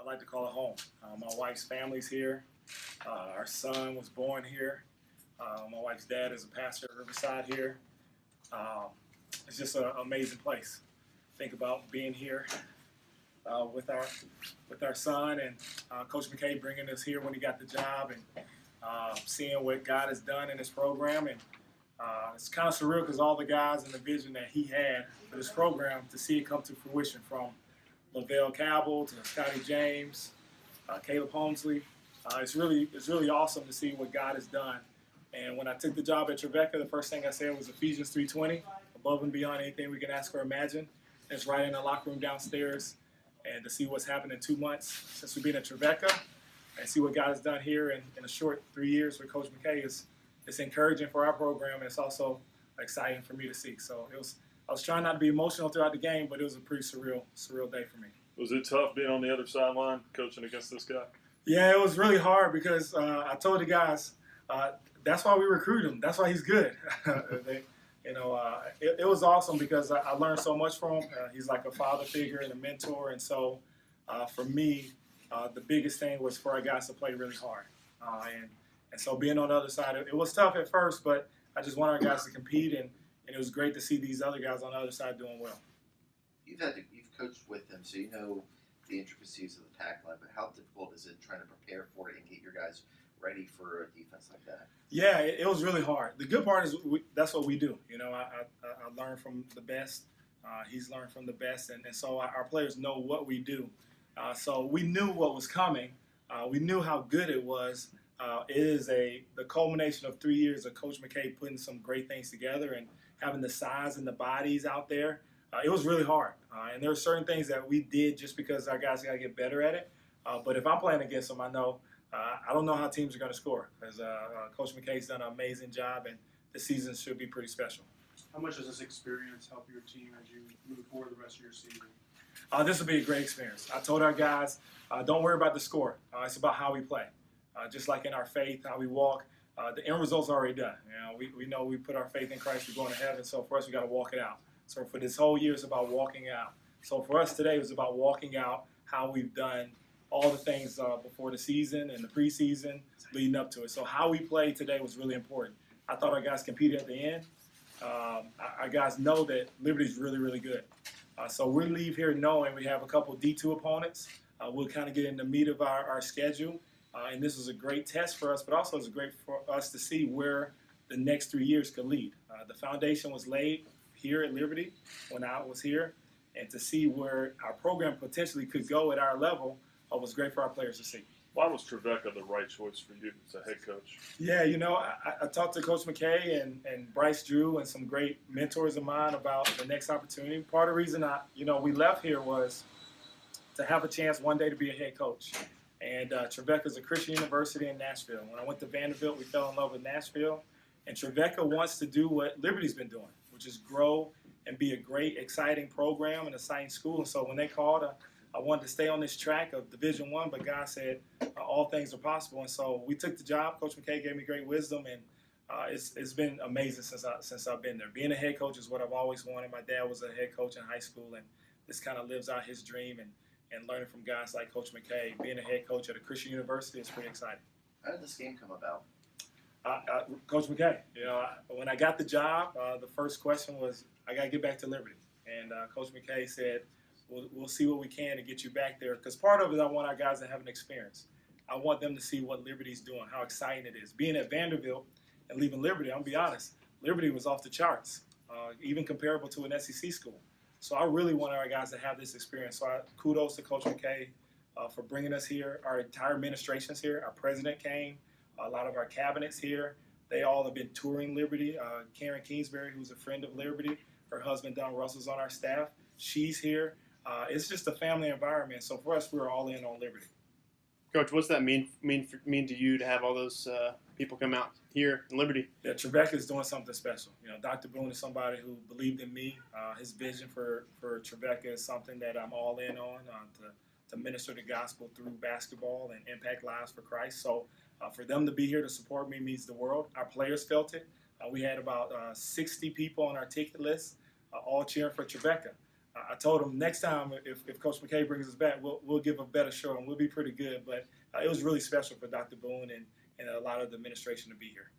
I like to call it home. My wife's family's here. Our son was born here. My wife's dad is a pastor at Riverside here. It's just an amazing place. Think about being here with our son and Coach McKay bringing us here when he got the job and seeing what God has done in this program. And it's kind of surreal because all the guys and the vision that he had for this program, to see it come to fruition, from Lavelle Cabell to Scotty James, Caleb Holmesley. It's really awesome to see what God has done. And when I took the job at Trevecca, the first thing I said was Ephesians 3:20, above and beyond anything we can ask or imagine. It's right in the locker room downstairs. And to see what's happened in 2 months since we've been at Trevecca and see what God has done here in a short 3 years with Coach McKay it's encouraging for our program, and it's also exciting for me to see. So I was trying not to be emotional throughout the game, but it was a pretty surreal day for me. Was it tough being on the other sideline coaching against this guy? Yeah, it was really hard because I told the guys that's why we recruit him. That's why he's good. It was awesome because I learned so much from him. He's like a father figure and a mentor, and so for me, the biggest thing was for our guys to play really hard. And so being on the other side, it was tough at first, but I just want our guys to compete, and it was great to see these other guys on the other side doing well. You've coached with them, so you know the intricacies of the pack line, but how difficult is it trying to prepare for it and get your guys ready for a defense like that? Yeah, it was really hard. The good part is that's what we do. I learned from the best. He's learned from the best, and so our players know what we do. So we knew what was coming. We knew how good it was. It is the culmination of 3 years of Coach McKay putting some great things together and having the size and the bodies out there. It was really hard. And there are certain things that we did just because our guys got to get better at it. But if I'm playing against them, I know I don't know how teams are going to score, because Coach McKay's done an amazing job, and the season should be pretty special. How much does this experience help your team as you move forward the rest of your season? This will be a great experience. I told our guys, don't worry about the score. It's about how we play. Just like in our faith, how we walk, the end result's already done. We know we put our faith in Christ, we're going to heaven, so for us, we got to walk it out. So for this whole year, it's about walking out. So for us today, it was about walking out how we've done all the things before the season and the preseason leading up to it. So how we played today was really important. I thought our guys competed at the end. Our guys know that Liberty's really, really good. So we leave here knowing we have a couple D2 opponents. We'll kind of get in the meat of our schedule. And this was a great test for us, but also it's great for us to see where the next 3 years could lead. The foundation was laid here at Liberty when I was here, and to see where our program potentially could go at our level was great for our players to see. Why was Trevecca the right choice for you as a head coach? Yeah, I talked to Coach McKay and Bryce Drew and some great mentors of mine about the next opportunity. Part of the reason we left here was to have a chance one day to be a head coach. And Trevecca is a Christian university in Nashville. When I went to Vanderbilt, we fell in love with Nashville. And Trevecca wants to do what Liberty's been doing, which is grow and be a great, exciting program and exciting school. And so when they called, I wanted to stay on this track of Division I, but God said all things are possible. And so we took the job. Coach McKay gave me great wisdom, and it's been amazing since I've been there. Being a head coach is what I've always wanted. My dad was a head coach in high school, and this kind of lives out his dream. And learning from guys like Coach McKay, being a head coach at a Christian university is pretty exciting. How did this game come about? Coach McKay, when I got the job, the first question was, I got to get back to Liberty. And Coach McKay said, we'll see what we can to get you back there. Because part of it, I want our guys to have an experience. I want them to see what Liberty's doing, how exciting it is. Being at Vanderbilt and leaving Liberty, I'm going to be honest, Liberty was off the charts, even comparable to an SEC school. So I really want our guys to have this experience. So kudos to Coach McKay for bringing us here. Our entire administration's here. Our president came. A lot of our cabinets here. They all have been touring Liberty. Karen Kingsbury, who's a friend of Liberty, her husband Don Russell's on our staff. She's here. It's just a family environment. So for us, we're all in on Liberty. Coach, what's that mean to you to have all those people come out here in Liberty? Yeah, Trevecca is doing something special. Dr. Boone is somebody who believed in me. His vision for Trevecca is something that I'm all in on, to minister the gospel through basketball and impact lives for Christ. So for them to be here to support me means the world. Our players felt it. We had about 60 people on our ticket list, all cheering for Trevecca. I told him next time if Coach McKay brings us back, we'll give a better show and we'll be pretty good. But it was really special for Dr. Boone and a lot of the administration to be here.